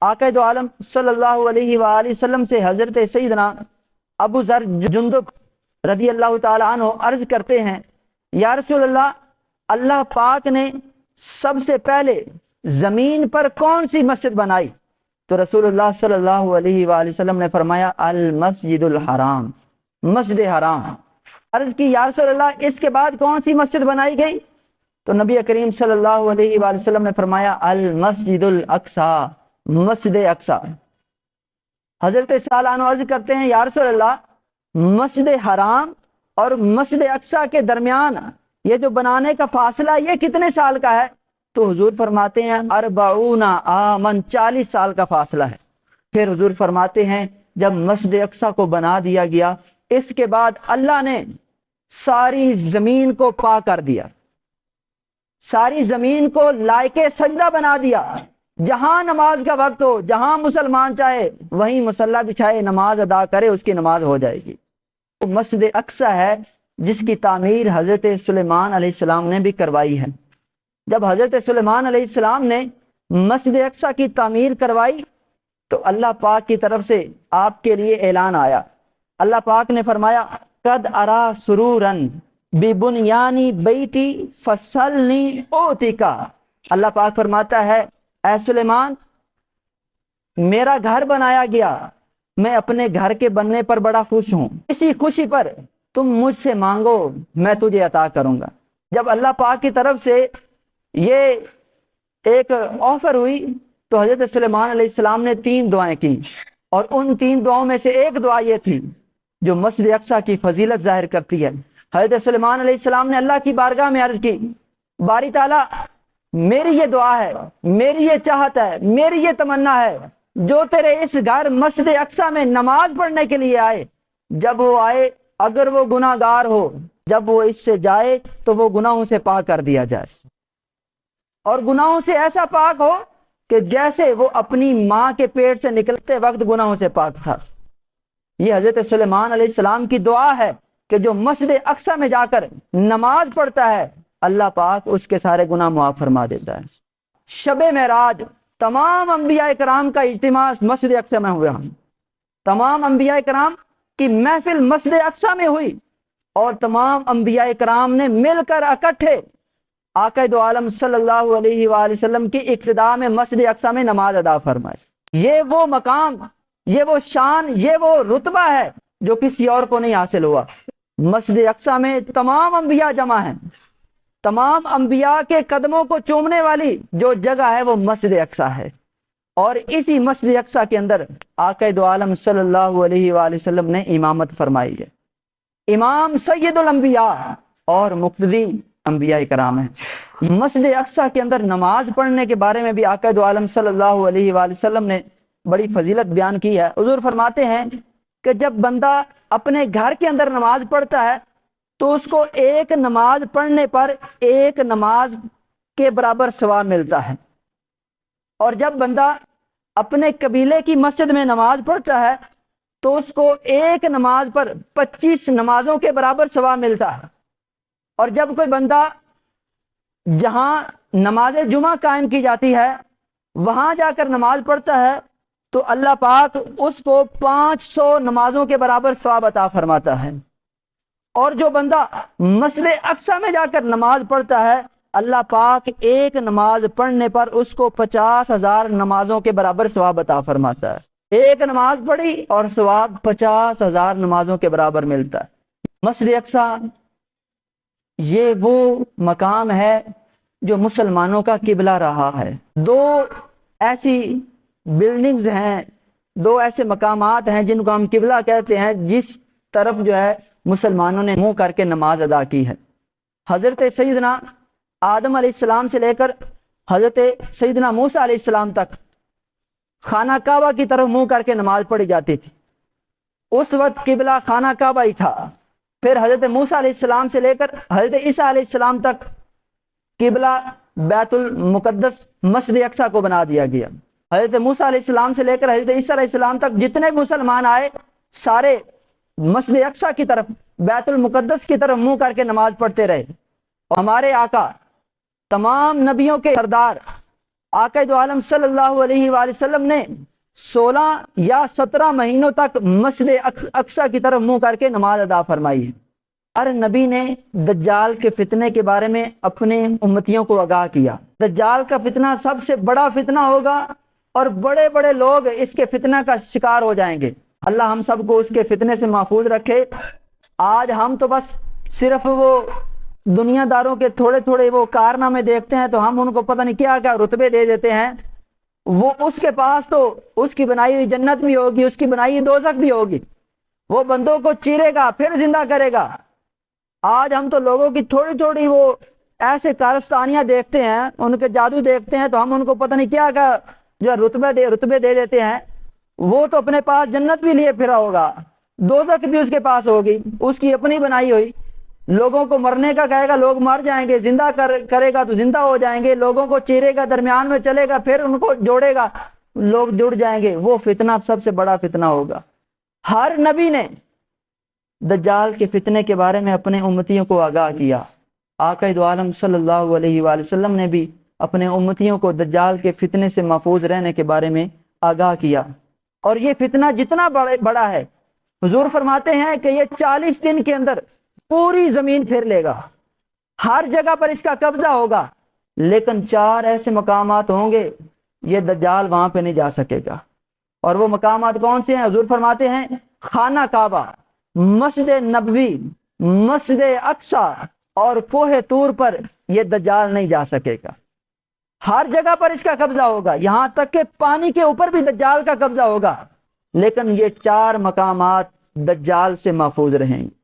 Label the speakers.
Speaker 1: آقا دو عالم صلی اللہ علیہ وآلہ وسلم سے حضرت سیدنا ابو ذر جندب رضی اللہ تعالیٰ عنہ عرض کرتے ہیں، یا رسول اللہ، اللہ پاک نے سب سے پہلے زمین پر کون سی مسجد بنائی؟ تو رسول اللہ صلی اللہ علیہ وآلہ وسلم نے فرمایا المسجد الحرام، مسجد حرام۔ عرض کی یا رسول اللہ، اس کے بعد کون سی مسجد بنائی گئی؟ تو نبی کریم صلی اللہ علیہ وآلہ وسلم نے فرمایا المسجد الاقصی، مسجد اقصی۔ حضرت سال عنہ عرض کرتے ہیں، یا رسول اللہ، مسجد حرام اور مسجد اقصی کے درمیان یہ جو بنانے کا فاصلہ یہ کتنے سال کا ہے؟ تو حضور فرماتے ہیں 40 عامن، 40 سال کا فاصلہ ہے۔ پھر حضور فرماتے ہیں جب مسجد اقصی کو بنا دیا گیا، اس کے بعد اللہ نے ساری زمین کو پاک کر دیا، ساری زمین کو لائق سجدہ بنا دیا۔ جہاں نماز کا وقت ہو، جہاں مسلمان چاہے وہیں مصلی بچھائے نماز ادا کرے، اس کی نماز ہو جائے گی۔ وہ مسجد اقصی ہے جس کی تعمیر حضرت سلیمان علیہ السلام نے بھی کروائی ہے۔ جب حضرت سلیمان علیہ السلام نے مسجد اقصی کی تعمیر کروائی تو اللہ پاک کی طرف سے آپ کے لیے اعلان آیا۔ اللہ پاک نے فرمایا قد ارا سرورن ببنیانی بیتی فصلنی اوتیکا۔ اللہ پاک فرماتا ہے اے سلیمان، میرا گھر بنایا گیا، میں اپنے گھر کے بننے پر بڑا خوش ہوں، اسی خوشی پر تم مجھ سے مانگو، میں تجھے عطا کروں گا۔ جب اللہ پاک کی طرف سے یہ ایک آفر ہوئی تو حضرت سلیمان علیہ السلام نے 3 دعائیں کی، اور ان 3 دعاؤں میں سے ایک دعا یہ تھی جو مسجد اقصی کی فضیلت ظاہر کرتی ہے۔ حضرت سلیمان علیہ السلام نے اللہ کی بارگاہ میں عرض کی، باری تعالیٰ، میری یہ دعا ہے، میری یہ چاہت ہے، میری یہ تمنا ہے، جو تیرے اس گھر مسجد اقصی میں نماز پڑھنے کے لیے آئے، جب وہ آئے اگر وہ گناہ گار ہو، جب وہ اس سے جائے تو وہ گناہوں سے پاک کر دیا جائے، اور گناہوں سے ایسا پاک ہو کہ جیسے وہ اپنی ماں کے پیٹ سے نکلتے وقت گناہوں سے پاک تھا۔ یہ حضرت سلیمان علیہ السلام کی دعا ہے کہ جو مسجد اقصی میں جا کر نماز پڑھتا ہے اللہ پاک اس کے سارے گناہ معاف فرما دیتا ہے۔ شب معراج تمام انبیاء کرام کا اجتماع مسجد اقصی میں ہوا، تمام انبیاء کرام کی محفل مسجد اقصی میں ہوئی، اور تمام انبیاء کرام نے مل کر اکٹھے آقا دو عالم صلی اللہ علیہ وآلہ وسلم کی اقتداء میں مسجد اقصی میں نماز ادا فرمائی۔ یہ وہ مقام، یہ وہ شان، یہ وہ رتبہ ہے جو کسی اور کو نہیں حاصل ہوا۔ مسجد اقصی میں تمام انبیاء جمع ہیں، تمام انبیاء کے قدموں کو چومنے والی جو جگہ ہے وہ مسجد اقصی ہے، اور اسی مسجد اقصی کے اندر آقا دو عالم صلی اللہ علیہ وآلہ وسلم نے امامت فرمائی ہے۔ امام سید الانبیاء اور مقتدی انبیاء کرام ہیں۔ مسجد اقصی کے اندر نماز پڑھنے کے بارے میں بھی آقا دو عالم صلی اللہ علیہ وآلہ وسلم نے بڑی فضیلت بیان کی ہے۔ حضور فرماتے ہیں کہ جب بندہ اپنے گھر کے اندر نماز پڑھتا ہے تو اس کو ایک نماز پڑھنے پر ایک نماز کے برابر ثواب ملتا ہے، اور جب بندہ اپنے قبیلے کی مسجد میں نماز پڑھتا ہے تو اس کو ایک نماز پر 25 نمازوں کے برابر ثواب ملتا ہے، اور جب کوئی بندہ جہاں نماز جمعہ قائم کی جاتی ہے وہاں جا کر نماز پڑھتا ہے تو اللہ پاک اس کو 500 نمازوں کے برابر ثواب عطا فرماتا ہے، اور جو بندہ مسجد اقصی میں جا کر نماز پڑھتا ہے اللہ پاک ایک نماز پڑھنے پر اس کو 50,000 نمازوں کے برابر ثواب عطا فرماتا ہے۔ ایک نماز پڑھی اور ثواب 50,000 نمازوں کے برابر ملتا ہے۔ مسجد اقصی یہ وہ مقام ہے جو مسلمانوں کا قبلہ رہا ہے۔ 2 ایسی بلڈنگز ہیں، 2 ایسے مقامات ہیں جن کو ہم قبلہ کہتے ہیں، جس طرف جو ہے مسلمانوں نے منہ کر کے نماز ادا کی ہے۔ حضرت سیدنا آدم علیہ السلام سے لے کر حضرت سیدنا موسیٰ علیہ السلام تک خانہ کعبہ کی طرف منہ کر کے نماز پڑھی جاتی تھی۔ اس وقت قبلہ خانہ کعبہ ہی تھا۔ پھر حضرت موسیٰ علیہ السلام سے لے کر حضرت عیسیٰ علیہ السلام تک قبلہ بیت المقدس مسجد اقصی کو بنا دیا گیا۔ حضرت موسیٰ علیہ السلام سے لے کر حضرت عیسیٰ علیہ السلام تک جتنے مسلمان آئے سارے مسجد اقصی کی طرف، بیت المقدس کی طرف منہ کر کے نماز پڑھتے رہے۔ اور ہمارے آقا تمام نبیوں کے سردار آقا دو عالم صلی اللہ علیہ وآلہ وسلم نے 16 یا 17 مہینوں تک مسجد اقصی کی طرف منہ کر کے نماز ادا فرمائی ہے۔ ہر نبی نے دجال کے فتنے کے بارے میں اپنے امتیوں کو آگاہ کیا۔ دجال کا فتنہ سب سے بڑا فتنہ ہوگا اور بڑے بڑے لوگ اس کے فتنہ کا شکار ہو جائیں گے۔ اللہ ہم سب کو اس کے فتنے سے محفوظ رکھے۔ آج ہم تو بس صرف وہ دنیا داروں کے تھوڑے تھوڑے وہ کارنامے دیکھتے ہیں تو ہم ان کو پتہ نہیں کیا کیا رتبے دے دیتے ہیں۔ وہ اس کے پاس تو اس کی بنائی ہوئی جنت بھی ہوگی، اس کی بنائی ہوئی دوزخ بھی ہوگی، وہ بندوں کو چیرے گا پھر زندہ کرے گا۔ آج ہم تو لوگوں کی تھوڑی تھوڑی وہ ایسے کارستانیاں دیکھتے ہیں، ان کے جادو دیکھتے ہیں تو ہم ان کو پتہ نہیں کیا کیا جو رتبے دے دیتے ہیں۔ وہ تو اپنے پاس جنت بھی لیے پھرا ہوگا، دوزخ بھی اس کے پاس ہوگی، اس کی اپنی بنائی ہوئی۔ لوگوں کو مرنے کا کہے گا، لوگ مر جائیں گے، زندہ کرے گا تو زندہ ہو جائیں گے، لوگوں کو چیرے گا، درمیان میں چلے گا، پھر ان کو جوڑے گا، لوگ جڑ جائیں گے۔ وہ فتنہ سب سے بڑا فتنہ ہوگا۔ ہر نبی نے دجال کے فتنے کے بارے میں اپنے امتیوں کو آگاہ کیا۔ آقا دو عالم صلی اللہ علیہ وآلہ وسلم نے بھی اپنے امتیوں کو دجال کے فتنے سے محفوظ رہنے کے بارے میں آگاہ کیا۔ اور یہ فتنہ جتنا بڑا ہے، حضور فرماتے ہیں کہ یہ 40 دن کے اندر پوری زمین پھیر لے گا، ہر جگہ پر اس کا قبضہ ہوگا، لیکن 4 ایسے مقامات ہوں گے یہ دجال وہاں پہ نہیں جا سکے گا۔ اور وہ مقامات کون سے ہیں؟ حضور فرماتے ہیں خانہ کعبہ، مسجد نبوی، مسجد اقصی اور کوہ طور پر یہ دجال نہیں جا سکے گا۔ ہر جگہ پر اس کا قبضہ ہوگا، یہاں تک کہ پانی کے اوپر بھی دجال کا قبضہ ہوگا، لیکن یہ 4 مقامات دجال سے محفوظ رہیں گے۔